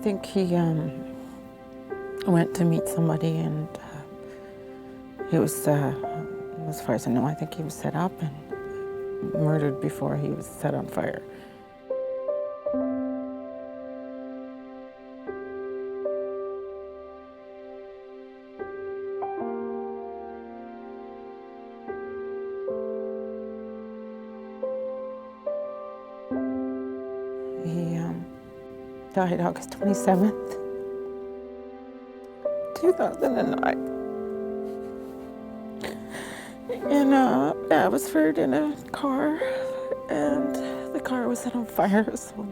think he went to meet somebody, and he was, as far as I know, I think he was set up and murdered before he was set on fire. He died August 27th, 2009. In Abbotsford in a car, and the car was set on fire, so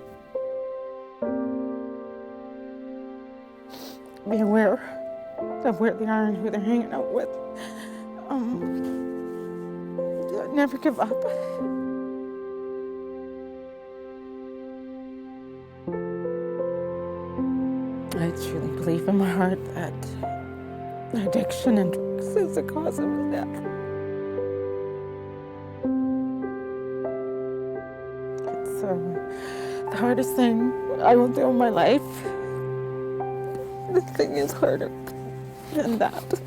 be aware of where they are and who they're hanging out with. Never give up. I truly believe in my heart that addiction and drugs is the cause of his death. It's the hardest thing I will do in my life. Nothing is harder than that.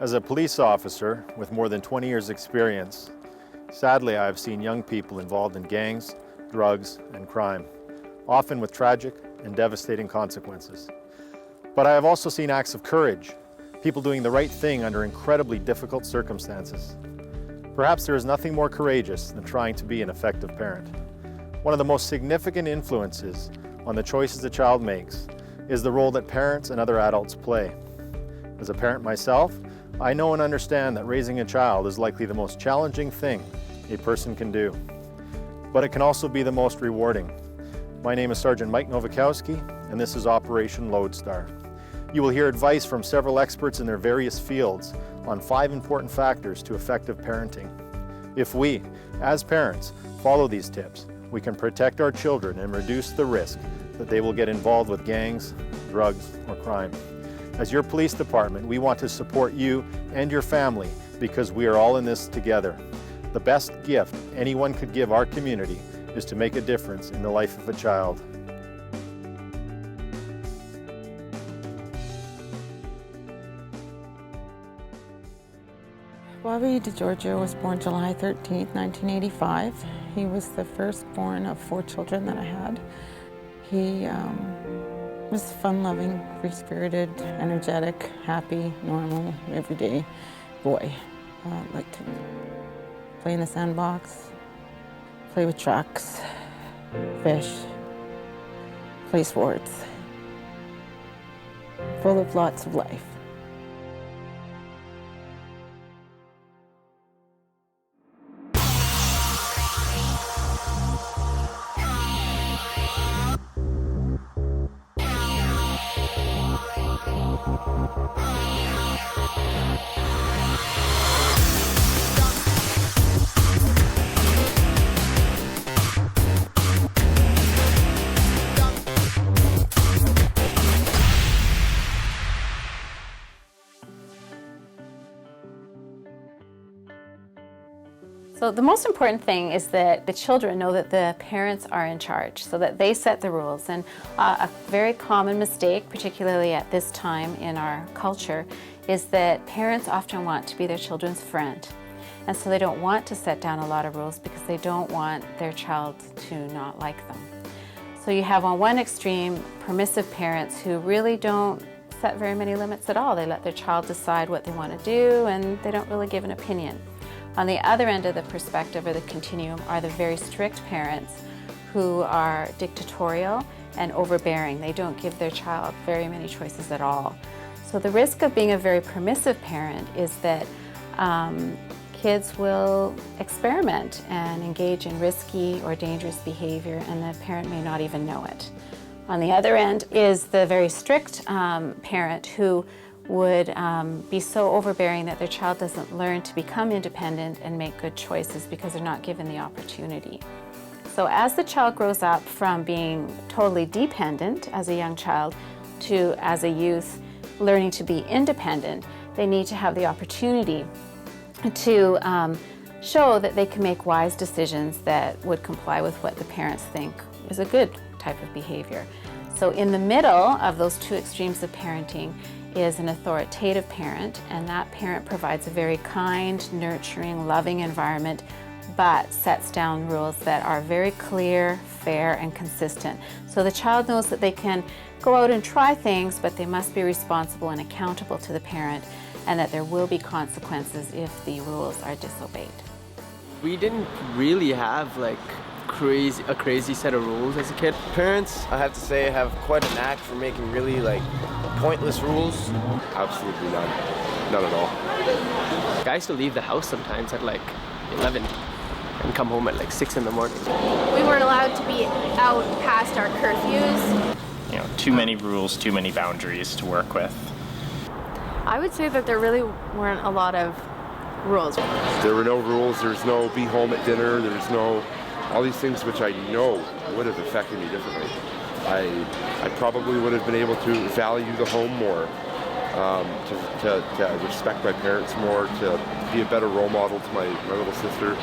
As a police officer with more than 20 years' experience, sadly I have seen young people involved in gangs, drugs, and crime, often with tragic and devastating consequences. But I have also seen acts of courage, people doing the right thing under incredibly difficult circumstances. Perhaps there is nothing more courageous than trying to be an effective parent. One of the most significant influences on the choices a child makes is the role that parents and other adults play. As a parent myself, I know and understand that raising a child is likely the most challenging thing a person can do, but it can also be the most rewarding. My name is Sergeant Mike Nowakowski, and this is Operation Lodestar. You will hear advice from several experts in their various fields on 5 important factors to effective parenting. If we, as parents, follow these tips, we can protect our children and reduce the risk that they will get involved with gangs, drugs, or crime. As your police department, we want to support you and your family because we are all in this together. The best gift anyone could give our community is to make a difference in the life of a child. Bobby DeGiorgio was born July 13th, 1985. He was the firstborn of 4 children that I had. He was fun-loving, free-spirited, energetic, happy, normal, everyday boy. Liked to play in the sandbox, play with trucks, fish, play sports. Full of lots of life. So the most important thing is that the children know that the parents are in charge, so that they set the rules. And a very common mistake, particularly at this time in our culture, is that parents often want to be their children's friend. And so they don't want to set down a lot of rules because they don't want their child to not like them. So you have on one extreme permissive parents who really don't set very many limits at all. They let their child decide what they want to do and they don't really give an opinion. On the other end of the perspective or the continuum are the very strict parents who are dictatorial and overbearing. They don't give their child very many choices at all. So the risk of being a very permissive parent is that kids will experiment and engage in risky or dangerous behavior, and the parent may not even know it. On the other end is the very strict parent who would be so overbearing that their child doesn't learn to become independent and make good choices because they're not given the opportunity. So as the child grows up from being totally dependent as a young child to, as a youth, learning to be independent, they need to have the opportunity to show that they can make wise decisions that would comply with what the parents think is a good type of behavior. So in the middle of those two extremes of parenting is an authoritative parent, and that parent provides a very kind, nurturing, loving environment, but sets down rules that are very clear, fair, and consistent. So the child knows that they can go out and try things, but they must be responsible and accountable to the parent, and that there will be consequences if the rules are disobeyed. We didn't really have like a crazy set of rules as a kid. Parents, I have to say, have quite a knack for making really like pointless rules. Absolutely none. None at all. I used to leave the house sometimes at like 11 and come home at like 6 in the morning. We weren't allowed to be out past our curfews. You know, too many rules, too many boundaries to work with. I would say that there really weren't a lot of rules. There were no rules, there's no be home at dinner, there's no, all these things which I know would have affected me differently. I probably would have been able to value the home more, to respect my parents more, to be a better role model to my little sister.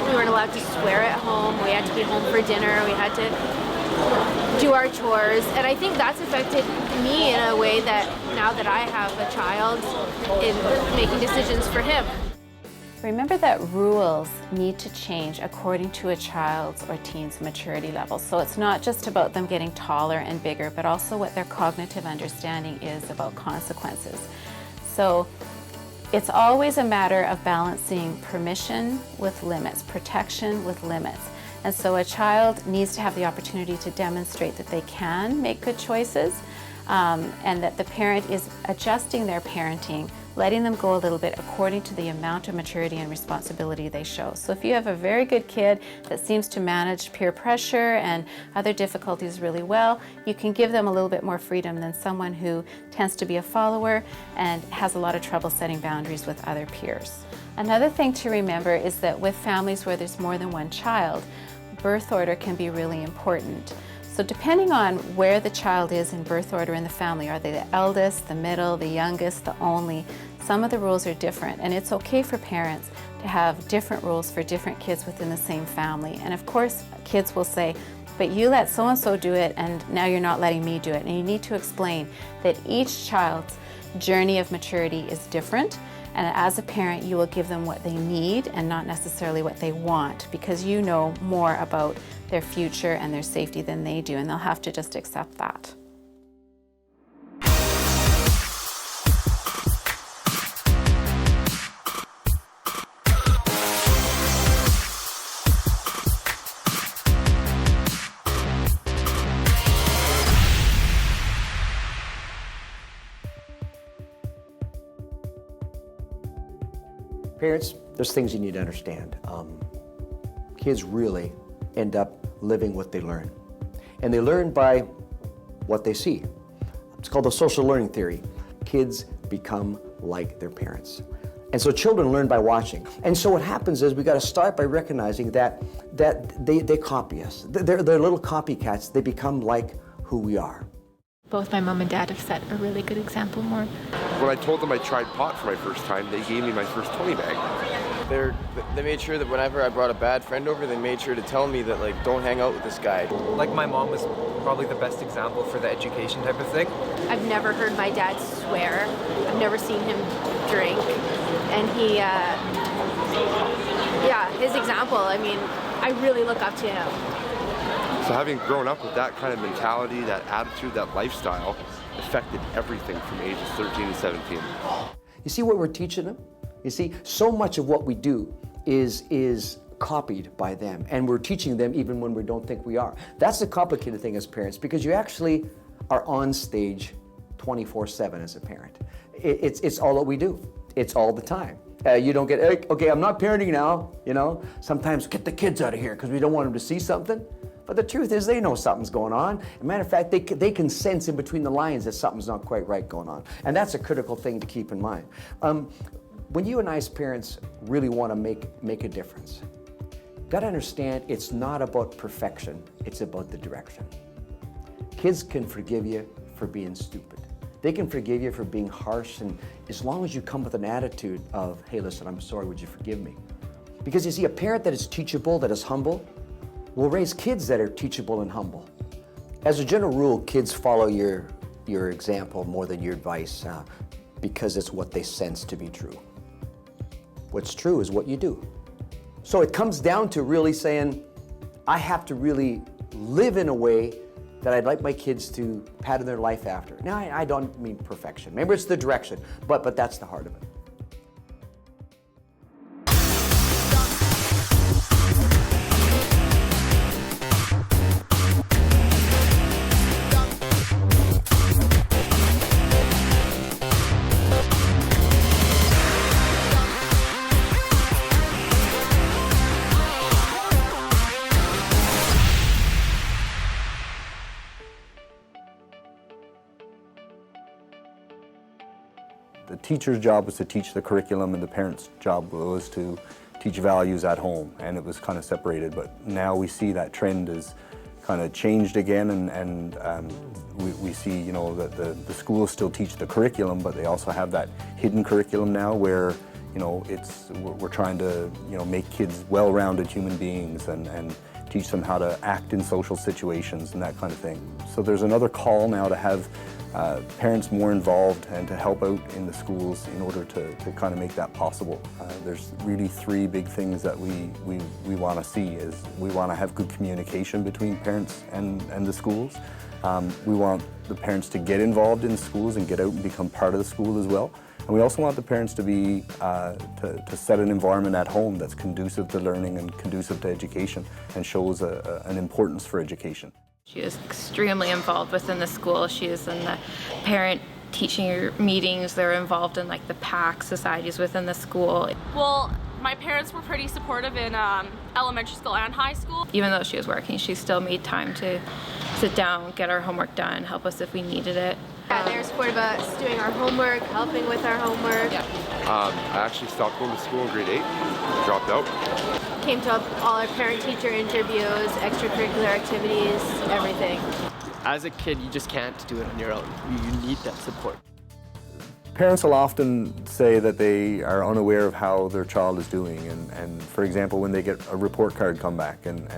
We weren't allowed to swear at home. We had to be home for dinner. We had to do our chores. And I think that's affected me in a way that now that I have a child, in making decisions for him. Remember that rules need to change according to a child's or teen's maturity level. So it's not just about them getting taller and bigger, but also what their cognitive understanding is about consequences. So it's always a matter of balancing permission with limits, protection with limits. And so a child needs to have the opportunity to demonstrate that they can make good choices, and that the parent is adjusting their parenting, letting them go a little bit according to the amount of maturity and responsibility they show. So if you have a very good kid that seems to manage peer pressure and other difficulties really well, you can give them a little bit more freedom than someone who tends to be a follower and has a lot of trouble setting boundaries with other peers. Another thing to remember is that with families where there's more than one child, birth order can be really important. So depending on where the child is in birth order in the family, are they the eldest, the middle, the youngest, the only, some of the rules are different, and it's okay for parents to have different rules for different kids within the same family. And of course, kids will say, but you let so-and-so do it and now you're not letting me do it. And you need to explain that each child's journey of maturity is different, and as a parent you will give them what they need and not necessarily what they want, because you know more about their future and their safety than they do, and they'll have to just accept that. Parents, there's things you need to understand. Kids really end up living what they learn. And they learn by what they see. It's called the social learning theory. Kids become like their parents. And so children learn by watching. And so what happens is we got to start by recognizing that they copy us. They're little copycats. They become like who we are. Both my mom and dad have set a really good example more. When I told them I tried pot for my first time, they gave me my first 20 bag. They made sure that whenever I brought a bad friend over, they made sure to tell me that, like, don't hang out with this guy. Like, my mom was probably the best example for the education type of thing. I've never heard my dad swear. I've never seen him drink. And he, his example, I mean, I really look up to him. So having grown up with that kind of mentality, that attitude, that lifestyle, affected everything from ages 13 to 17. You see what we're teaching them? You see, so much of what we do is copied by them, and we're teaching them even when we don't think we are. That's the complicated thing as parents, because you actually are on stage 24/7 as a parent. It's all that we do. It's all the time. You don't get, okay, I'm not parenting now, you know. Sometimes get the kids out of here because we don't want them to see something. But the truth is they know something's going on. As a matter of fact, they can sense in between the lines that something's not quite right going on. And that's a critical thing to keep in mind. When you and I as parents really want to make a difference, you've got to understand it's not about perfection, it's about the direction. Kids can forgive you for being stupid. They can forgive you for being harsh, and as long as you come with an attitude of, hey, listen, I'm sorry, would you forgive me? Because you see, a parent that is teachable, that is humble, will raise kids that are teachable and humble. As a general rule, kids follow your example more than your advice because it's what they sense to be true. What's true is what you do. So it comes down to really saying, I have to really live in a way that I'd like my kids to pattern their life after. Now, I don't mean perfection. Maybe it's the direction, but that's the heart of it. The teacher's job was to teach the curriculum, and the parent's job was to teach values at home, and it was kind of separated. But now we see that trend is kind of changed again, and we see, you know, that the schools still teach the curriculum, but they also have that hidden curriculum now where, you know, we're trying to, you know, make kids well-rounded human beings and teach them how to act in social situations and that kind of thing. So there's another call now to have parents more involved and to help out in the schools in order to kind of make that possible. There's really three big things that we want to see. Is we want to have good communication between parents and the schools. We want the parents to get involved in the schools and get out and become part of the school as well. And we also want the parents to be to set an environment at home that's conducive to learning and conducive to education and shows an importance for education. She is extremely involved within the school. She is in the parent teaching meetings. They're involved in like the PAC societies within the school. Well, my parents were pretty supportive in elementary school and high school. Even though she was working, she still made time to sit down, get our homework done, help us if we needed it. Yeah, they're supportive of us doing our homework, helping with our homework. Yeah. I actually stopped going to school in grade 8, dropped out. Came to all our parent-teacher interviews, extracurricular activities, everything. As a kid, you just can't do it on your own. You need that support. Parents will often say that they are unaware of how their child is doing, and for example, when they get a report card come back and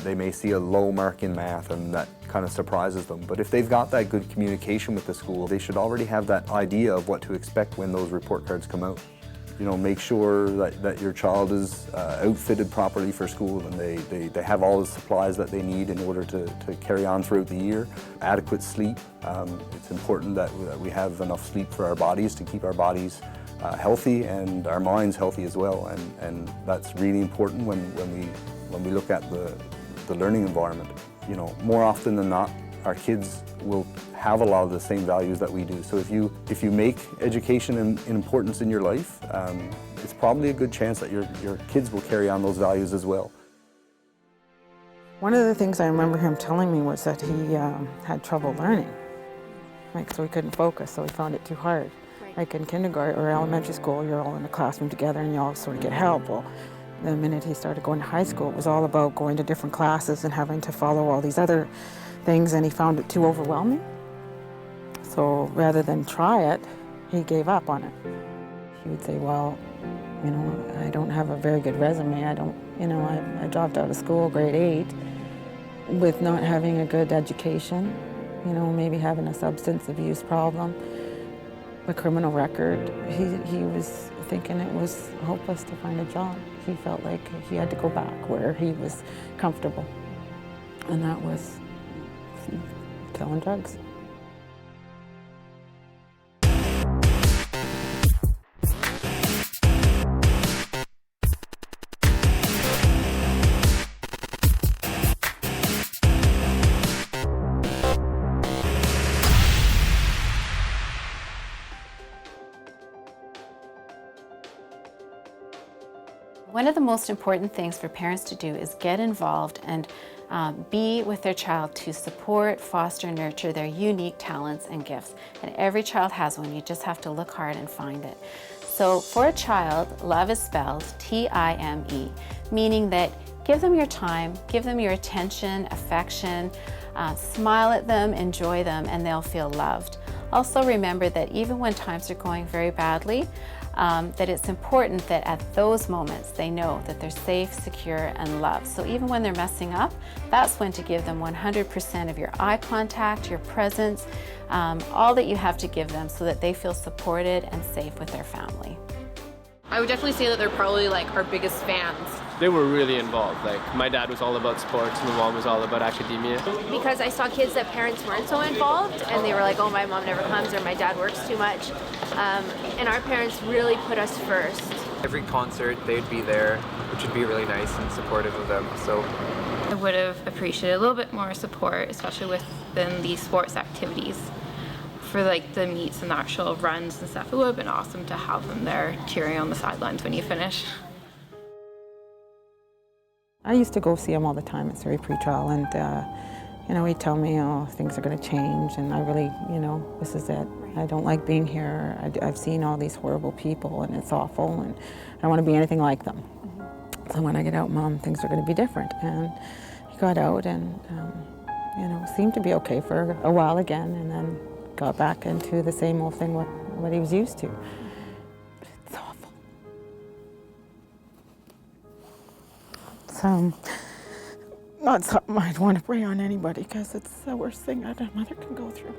they may see a low mark in math, and that kind of surprises them. But if they've got that good communication with the school, they should already have that idea of what to expect when those report cards come out. You know, make sure that your child is outfitted properly for school and they have all the supplies that they need in order to carry on throughout the year. Adequate sleep. It's important that we have enough sleep for our bodies to keep our bodies healthy and our minds healthy as well. And that's really important when we look at the learning environment. You know, more often than not, our kids will have a lot of the same values that we do. So if you make education an importance in your life, it's probably a good chance that your kids will carry on those values as well. One of the things I remember him telling me was that he had trouble learning. So he couldn't focus, so he found it too hard. Like in kindergarten or elementary school, you're all in a classroom together and you all sort of get help. Well, the minute he started going to high school, it was all about going to different classes and having to follow all these other things, and he found it too overwhelming. So rather than try it, he gave up on it. He would say, well, you know, I don't have a very good resume. I dropped out of school grade 8 with not having a good education, you know, maybe having a substance abuse problem, a criminal record. He was thinking it was hopeless to find a job. He felt like he had to go back where he was comfortable, and that was selling drugs. One of the most important things for parents to do is get involved and be with their child to support, foster, nurture their unique talents and gifts. And every child has one. You just have to look hard and find it. So for a child, love is spelled T-I-M-E, meaning that give them your time, give them your attention, affection, smile at them, enjoy them, and they'll feel loved. Also remember that even when times are going very badly, that it's important that at those moments they know that they're safe, secure, and loved. So even when they're messing up, that's when to give them 100% of your eye contact, your presence, all that you have to give them so that they feel supported and safe with their family. I would definitely say that they're probably like our biggest fans. They were really involved. Like my dad was all about sports, my mom was all about academia. Because I saw kids that parents weren't so involved and they were like, oh, my mom never comes or my dad works too much. And our parents really put us first. Every concert, they'd be there, which would be really nice and supportive of them. So I would have appreciated a little bit more support, especially within these sports activities. For like the meets and the actual runs and stuff, it would have been awesome to have them there cheering on the sidelines when you finish. I used to go see him all the time at Surrey Pretrial, and you know, he'd tell me, oh, things are going to change, and I really, you know, this is it. I don't like being here. I've seen all these horrible people, and it's awful, and I don't want to be anything like them. So when I get out, Mom, things are going to be different. And he got out, and you know, seemed to be okay for a while again, and then got back into the same old thing, what he was used to. It's awful. So, not something I'd want to bring on anybody, because it's the worst thing that a mother can go through.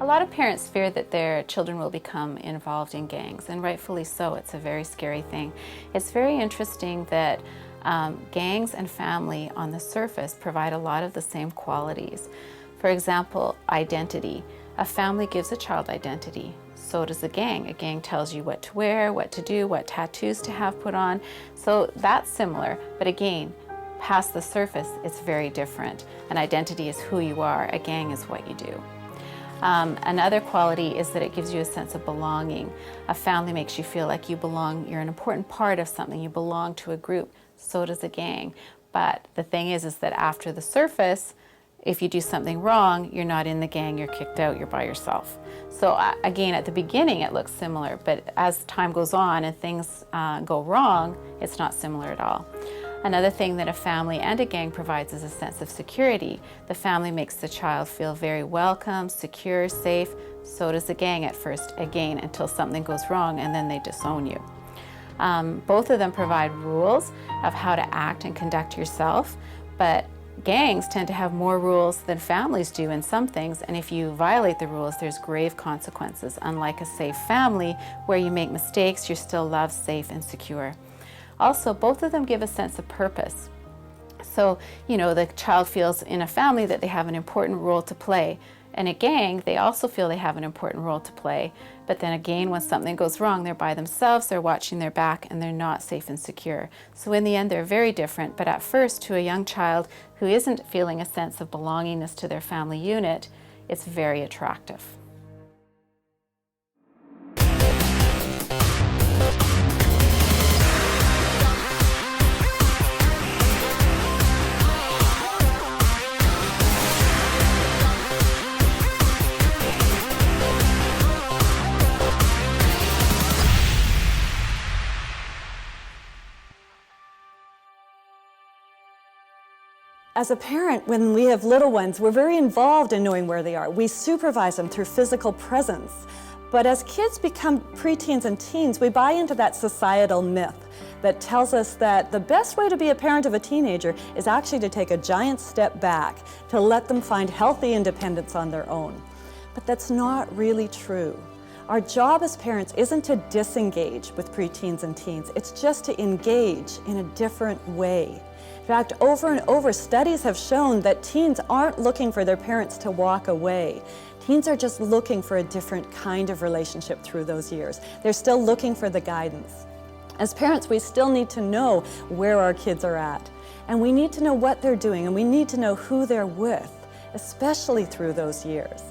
A lot of parents fear that their children will become involved in gangs, and rightfully so. It's a very scary thing. It's very interesting that gangs and family on the surface provide a lot of the same qualities. For example, identity. A family gives a child identity. So does a gang. A gang tells you what to wear, what to do, what tattoos to have put on. So that's similar, but again, past the surface, it's very different. An identity is who you are. A gang is what you do. Another quality is that it gives you a sense of belonging. A family makes you feel like you belong, you're an important part of something, you belong to a group. So does a gang. But the thing is that after the surface, if you do something wrong, you're not in the gang, you're kicked out, you're by yourself. So again, at the beginning it looks similar, but as time goes on and things go wrong, it's not similar at all. Another thing that a family and a gang provides is a sense of security. The family makes the child feel very welcome, secure, safe. So does the gang at first, again, until something goes wrong and then they disown you. Both of them provide rules of how to act and conduct yourself, but gangs tend to have more rules than families do in some things, and if you violate the rules, there's grave consequences, unlike a safe family where you make mistakes, you're still loved, safe, and secure. Also, both of them give a sense of purpose. So, you know, the child feels in a family that they have an important role to play. In a gang, they also feel they have an important role to play. But then again, when something goes wrong, they're by themselves, they're watching their back, and they're not safe and secure. So in the end, they're very different. But at first, to a young child who isn't feeling a sense of belongingness to their family unit, it's very attractive. As a parent, when we have little ones, we're very involved in knowing where they are. We supervise them through physical presence. But as kids become preteens and teens, we buy into that societal myth that tells us that the best way to be a parent of a teenager is actually to take a giant step back, to let them find healthy independence on their own. But that's not really true. Our job as parents isn't to disengage with preteens and teens, it's just to engage in a different way. In fact, over and over, studies have shown that teens aren't looking for their parents to walk away. Teens are just looking for a different kind of relationship through those years. They're still looking for the guidance. As parents, we still need to know where our kids are at. And we need to know what they're doing, and we need to know who they're with, especially through those years.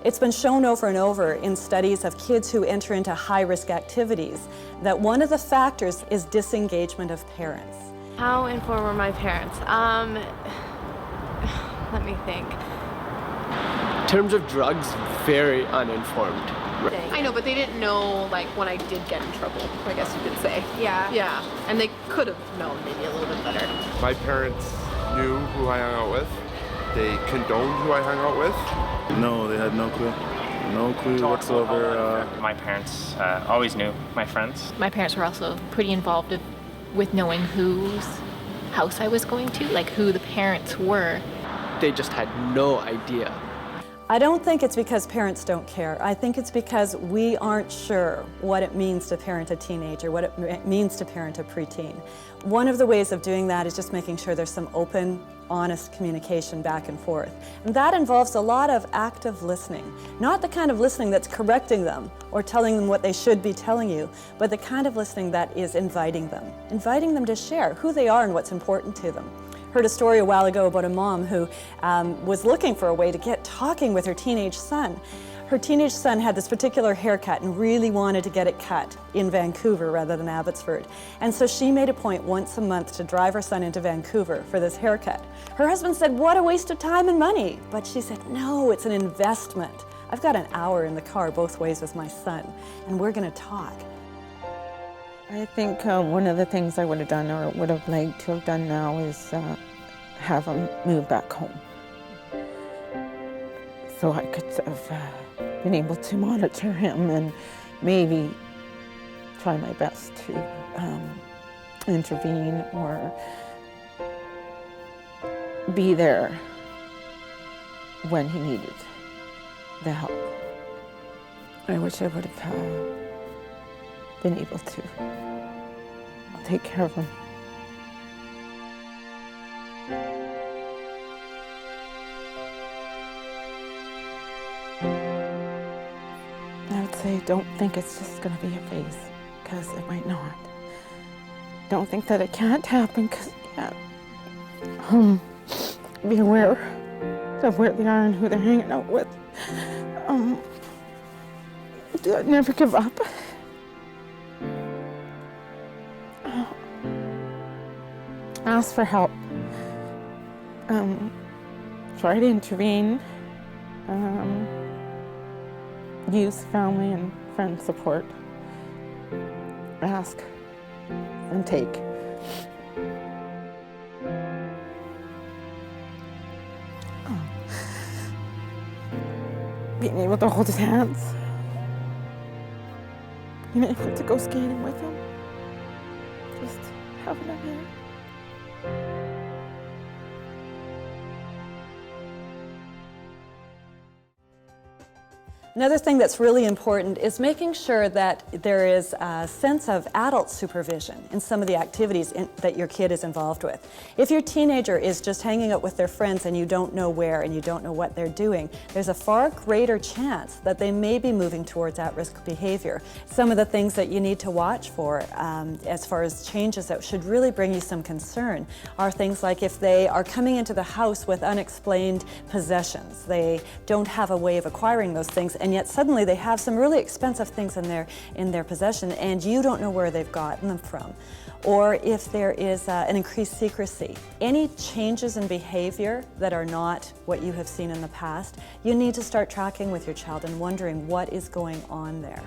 It's been shown over and over in studies of kids who enter into high-risk activities that one of the factors is disengagement of parents. How informed were my parents? Let me think. In terms of drugs, very uninformed. I know, but they didn't know, like, when I did get in trouble, I guess you could say. Yeah. Yeah, and they could have known maybe a little bit better. My parents knew who I hung out with. They condoned who I hung out with. No, they had no clue. No clue whatsoever. My parents always knew my friends. My parents were also pretty involved with knowing whose house I was going to, like who the parents were. They just had no idea. I don't think it's because parents don't care. I think it's because we aren't sure what it means to parent a teenager, what it means to parent a preteen. One of the ways of doing that is just making sure there's some open, honest communication back and forth. And that involves a lot of active listening. Not the kind of listening that's correcting them or telling them what they should be telling you, but the kind of listening that is inviting them to share who they are and what's important to them. Heard a story a while ago about a mom who was looking for a way to get talking with her teenage son. Her teenage son had this particular haircut and really wanted to get it cut in Vancouver rather than Abbotsford. And so she made a point once a month to drive her son into Vancouver for this haircut. Her husband said, "What a waste of time and money." But she said, "No, it's an investment. I've got an hour in the car both ways with my son, and we're going to talk." I think one of the things I would have done or would have liked to have done now is have him move back home. So I could have been able to monitor him and maybe try my best to intervene or be there when he needed the help. I wish I would have been able to take care of him. I would say don't think it's just going to be a phase, because it might not. Don't think that it can't happen, because it can't. Be aware of where they are and who they're hanging out with. Never give up. Ask for help. Try to intervene. Use family and friend support. Ask and take. Being able to hold his hands. Being able to go skating with him. Just having him here. Another thing that's really important is making sure that there is a sense of adult supervision in some of the activities that your kid is involved with. If your teenager is just hanging out with their friends and you don't know where and you don't know what they're doing, there's a far greater chance that they may be moving towards at-risk behavior. Some of the things that you need to watch for as far as changes that should really bring you some concern are things like if they are coming into the house with unexplained possessions. They don't have a way of acquiring those things, and yet suddenly they have some really expensive things in their possession and you don't know where they've gotten them from. Or if there is an increased secrecy. Any changes in behavior that are not what you have seen in the past, you need to start tracking with your child and wondering what is going on there.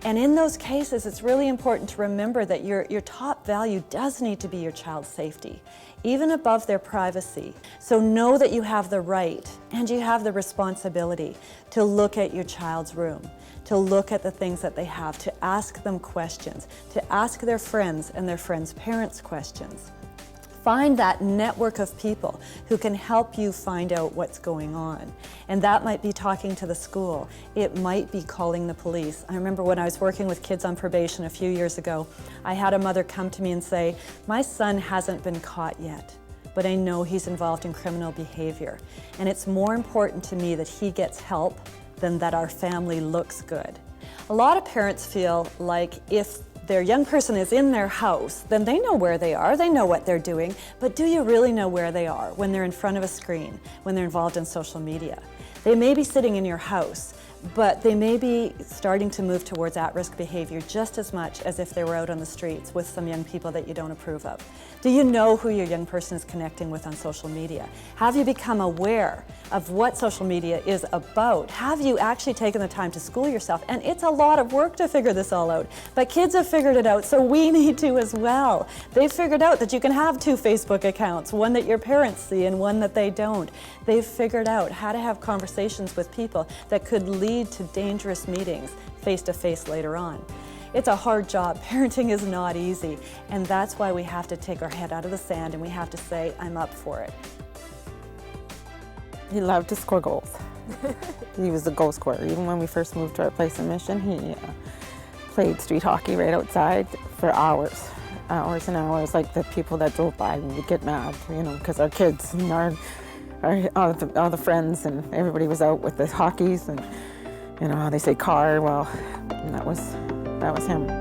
And in those cases, it's really important to remember that your top value does need to be your child's safety, even above their privacy. So know that you have the right and you have the responsibility to look at your child's room, to look at the things that they have, to ask them questions, to ask their friends and their friends' parents questions. Find that network of people who can help you find out what's going on. And that might be talking to the school. It might be calling the police. I remember when I was working with kids on probation a few years ago, I had a mother come to me and say, "My son hasn't been caught yet, but I know he's involved in criminal behavior. And it's more important to me that he gets help than that our family looks good." A lot of parents feel like if their young person is in their house, then they know where they are, they know what they're doing, but do you really know where they are when they're in front of a screen, when they're involved in social media? They may be sitting in your house, but they may be starting to move towards at-risk behavior just as much as if they were out on the streets with some young people that you don't approve of. Do you know who your young person is connecting with on social media? Have you become aware of what social media is about? Have you actually taken the time to school yourself? And it's a lot of work to figure this all out, but kids have figured it out, so we need to as well. They've figured out that you can have 2 Facebook accounts, one that your parents see and one that they don't. They've figured out how to have conversations with people that could lead to dangerous meetings face-to-face later on. It's a hard job. Parenting is not easy, and that's why we have to take our head out of the sand and we have to say, I'm up for it. He loved to score goals. He was a goal scorer. Even when we first moved to our place in Mission, he played street hockey right outside for hours and hours. Like the people that drove by would get mad, you know, because our kids and all the friends and everybody was out with the hockeys and, you know, how they say car. Well, that was him.